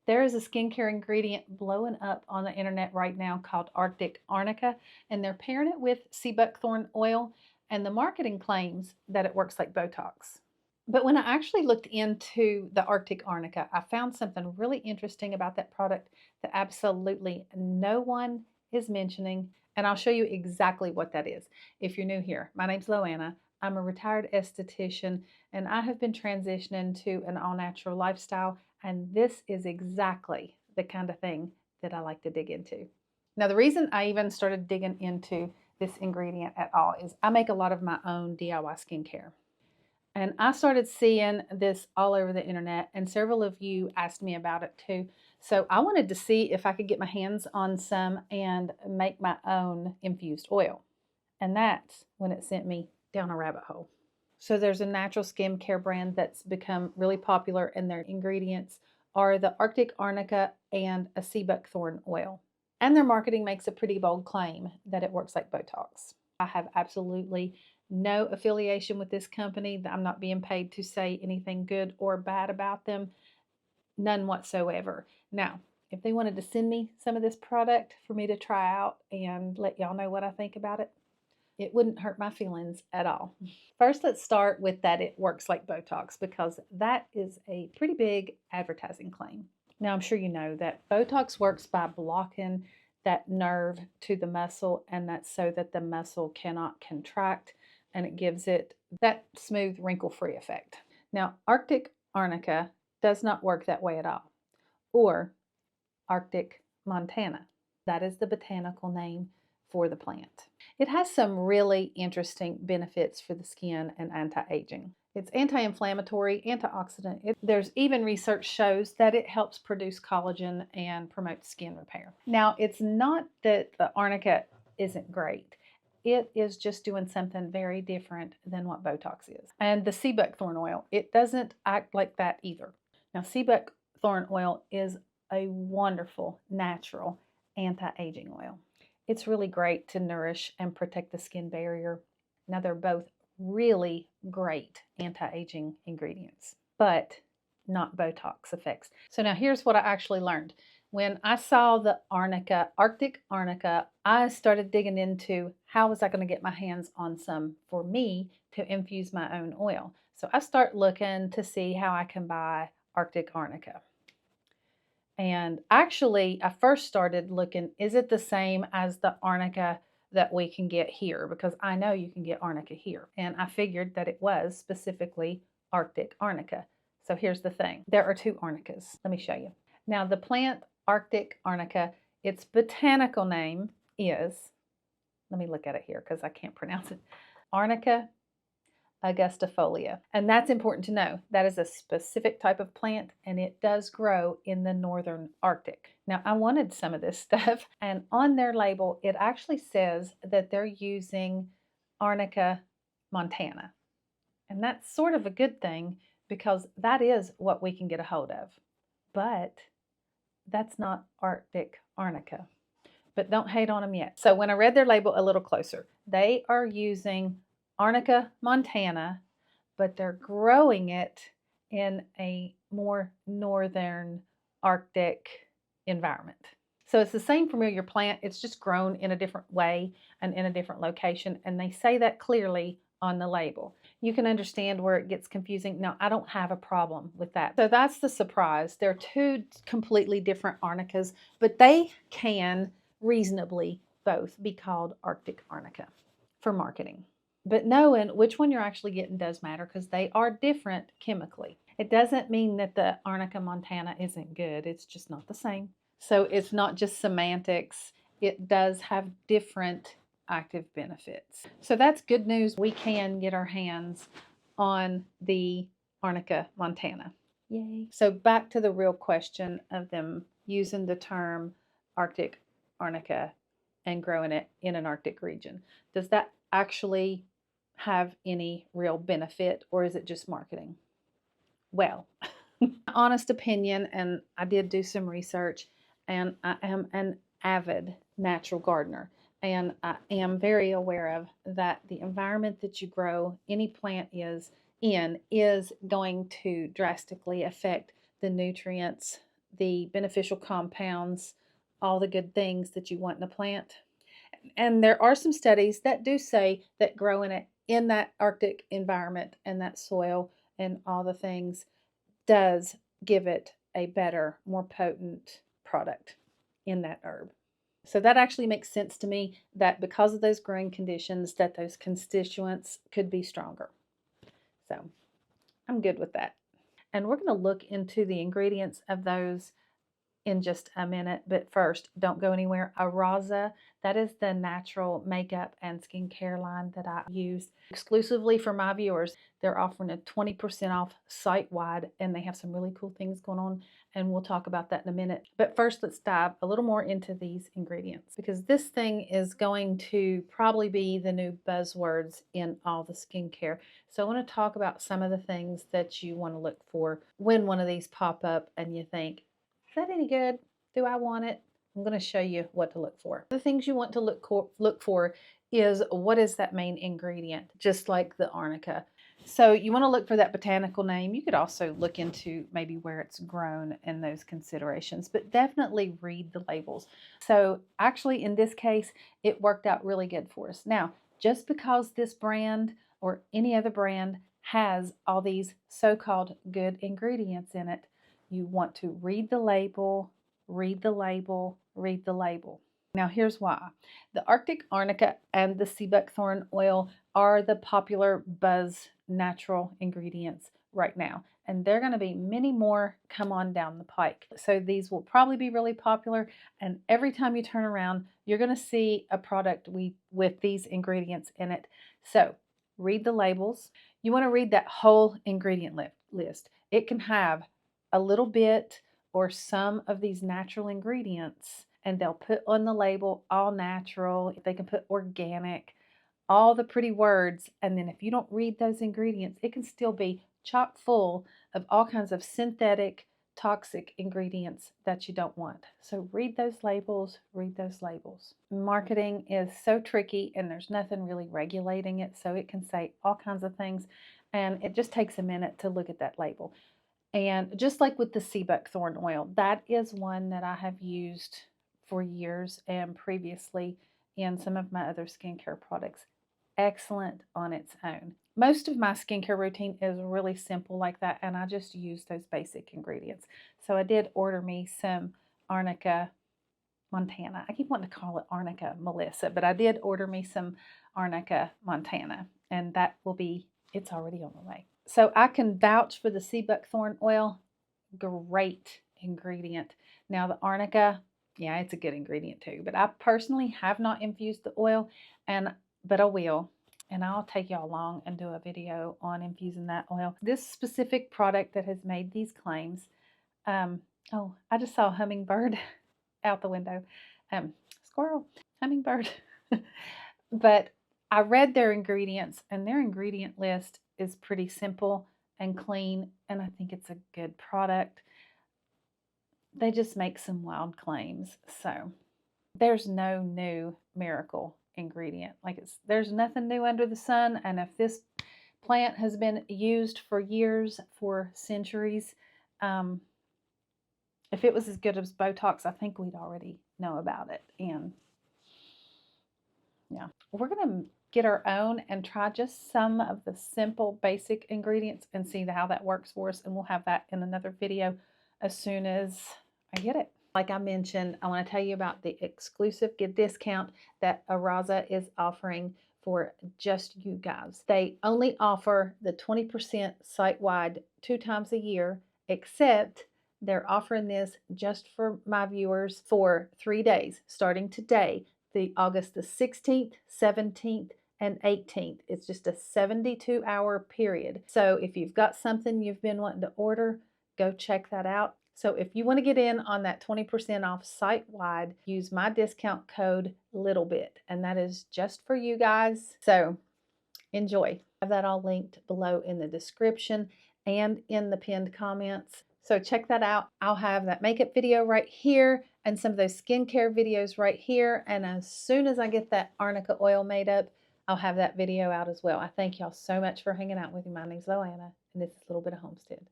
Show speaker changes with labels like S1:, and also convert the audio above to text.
S1: There is a skincare ingredient blowing up on the internet right now called Arctic Arnica, and they're pairing it with sea buckthorn oil, and the marketing claims that it works like Botox. But when I actually looked into the Arctic Arnica, I found something really interesting about that product that absolutely no one is mentioning, and I'll show you exactly what that is. If you're new here, my name's Loanna. I'm a retired esthetician, and I have been transitioning to an all-natural lifestyle, and this is exactly the kind of thing that I like to dig into. Now, the reason I even started digging into this ingredient at all is I make a lot of my own DIY skincare. And I started seeing this all over the internet, and several of you asked me about it too. So I wanted to see if I could get my hands on some and make my own infused oil. And that's when it sent me down a rabbit hole. So there's a natural skincare brand that's become really popular, and their ingredients are the Arctic Arnica and a sea buckthorn oil. And their marketing makes a pretty bold claim that it works like Botox. I have absolutely no affiliation with this company. I'm not being paid to say anything good or bad about them. None whatsoever. Now, if they wanted to send me some of this product for me to try out and let y'all know what I think about it, it wouldn't hurt my feelings at all. First, let's start with that it works like Botox, because that is a pretty big advertising claim. Now, I'm sure you know that Botox works by blocking that nerve to the muscle, and that's so that the muscle cannot contract, and it gives it that smooth, wrinkle-free effect. Now, Arctic Arnica does not work that way at all, or Arctic Montana. That is the botanical name for the plant. It has some really interesting benefits for the skin and anti-aging. It's anti-inflammatory, antioxidant. There's even research shows that it helps produce collagen and promote skin repair. Now, it's not that the arnica isn't great. It is just doing something very different than what Botox is. And the sea buckthorn oil, it doesn't act like that either. Now, sea buckthorn oil is a wonderful natural anti-aging oil. It's really great to nourish and protect the skin barrier. Now, they're both really great anti-aging ingredients, but not Botox effects. So now here's what I actually learned. When I saw the Arnica, Arctic Arnica, I started digging into how was I going to get my hands on some for me to infuse my own oil. So I start looking to see how I can buy Arctic Arnica. And actually, I first started looking, is it the same as the arnica that we can get here? Because I know you can get arnica here. And I figured that it was specifically Arctic Arnica. So here's the thing. There are two arnicas. Let me show you. Now, the plant Arctic Arnica, its botanical name is, let me look at it here because I can't pronounce it, Arnica augustifolia. And that's important to know. That is a specific type of plant, and it does grow in the northern Arctic. Now, I wanted some of this stuff, and on their label, it actually says that they're using Arnica montana. And that's sort of a good thing because that is what we can get a hold of. But that's not Arctic Arnica. But don't hate on them yet. So when I read their label a little closer, they are using Arnica montana, but they're growing it in a more northern Arctic environment. So it's the same familiar plant, it's just grown in a different way and in a different location, and they say that clearly on the label. You can understand where it gets confusing. Now, I don't have a problem with that. So that's the surprise. They're two completely different arnicas, but they can reasonably both be called Arctic Arnica for marketing. But knowing which one you're actually getting does matter because they are different chemically. It doesn't mean that the Arnica montana isn't good. It's just not the same. So it's not just semantics. It does have different active benefits. So that's good news. We can get our hands on the Arnica montana. Yay. So back to the real question of them using the term Arctic Arnica and growing it in an Arctic region. Does that actually have any real benefit, or is it just marketing? Well, honest opinion, and I did do some research, and I am an avid natural gardener, and I am very aware of that the environment that you grow any plant is going to drastically affect the nutrients the beneficial compounds, all the good things that you want in a plant. And there are some studies that do say that growing it in that Arctic environment and that soil and all the things does give it a better, more potent product in that herb. So that actually makes sense to me, that because of those growing conditions, that those constituents could be stronger. So I'm good with that. And we're going to look into the ingredients of those in just a minute, but first, don't go anywhere. Araza, that is the natural makeup and skincare line that I use exclusively for my viewers. They're offering a 20% off site-wide, and they have some really cool things going on, and we'll talk about that in a minute. But first, let's dive a little more into these ingredients, because this thing is going to probably be the new buzzwords in all the skincare. So I want to talk about some of the things that you want to look for when one of these pop up and you think, is that any good? Do I want it? I'm going to show you what to look for. The things you want to look for is, what is that main ingredient, just like the arnica. So you want to look for that botanical name. You could also look into maybe where it's grown and those considerations, but definitely read the labels. So actually in this case, it worked out really good for us. Now, just because this brand or any other brand has all these so-called good ingredients in it, you want to read the label, read the label, read the label. Now here's why. The Arctic Arnica and the sea buckthorn oil are the popular buzz natural ingredients right now. And there are going to be many more come on down the pike. So these will probably be really popular. And every time you turn around, you're going to see a product with these ingredients in it. So read the labels. You want to read that whole ingredient list. It can have a little bit or some of these natural ingredients, and they'll put on the label all natural. They can put organic, all the pretty words. And then if you don't read those ingredients, it can still be chock full of all kinds of synthetic, toxic ingredients that you don't want. So read those labels, read those labels. Marketing is so tricky, and there's nothing really regulating it. So it can say all kinds of things, and it just takes a minute to look at that label. And just like with the sea buckthorn oil, that is one that I have used for years and previously in some of my other skincare products. Excellent on its own. Most of my skincare routine is really simple like that, and I just use those basic ingredients. So I did order me some Arnica Montana. I keep wanting to call it Arnica Melissa, but I did order me some Arnica Montana, and that will be, it's already on the way. So I can vouch for the sea buckthorn oil. Great ingredient. Now the arnica, yeah, it's a good ingredient too, but I personally have not infused the oil, but I will. And I'll take y'all along and do a video on infusing that oil. This specific product that has made these claims, oh, I just saw a hummingbird out the window. Squirrel, hummingbird. But I read their ingredients, and their ingredient list is pretty simple and clean, and I think it's a good product. They just make some wild claims. So there's no new miracle ingredient. There's nothing new under the sun, and if this plant has been used for years, for centuries, if it was as good as Botox, I think we'd already know about it. And yeah, we're going to get our own and try just some of the simple basic ingredients and see how that works for us. And we'll have that in another video as soon as I get it. Like I mentioned, I want to tell you about the exclusive discount that Araza is offering for just you guys. They only offer the 20% site-wide 2 times a year, except they're offering this just for my viewers for 3 days, starting today, August the 16th, 17th, and 18th. It's just a 72-hour period. So if you've got something you've been wanting to order, go check that out. So if you want to get in on that 20% off site-wide, use my discount code LITTLEBIT, and that is just for you guys. So enjoy. I have that all linked below in the description and in the pinned comments. So check that out. I'll have that makeup video right here and some of those skincare videos right here. And as soon as I get that arnica oil made up, I'll have that video out as well. I thank y'all so much for hanging out with me. My name's Loanna, and this is a Little Bit of Homestead.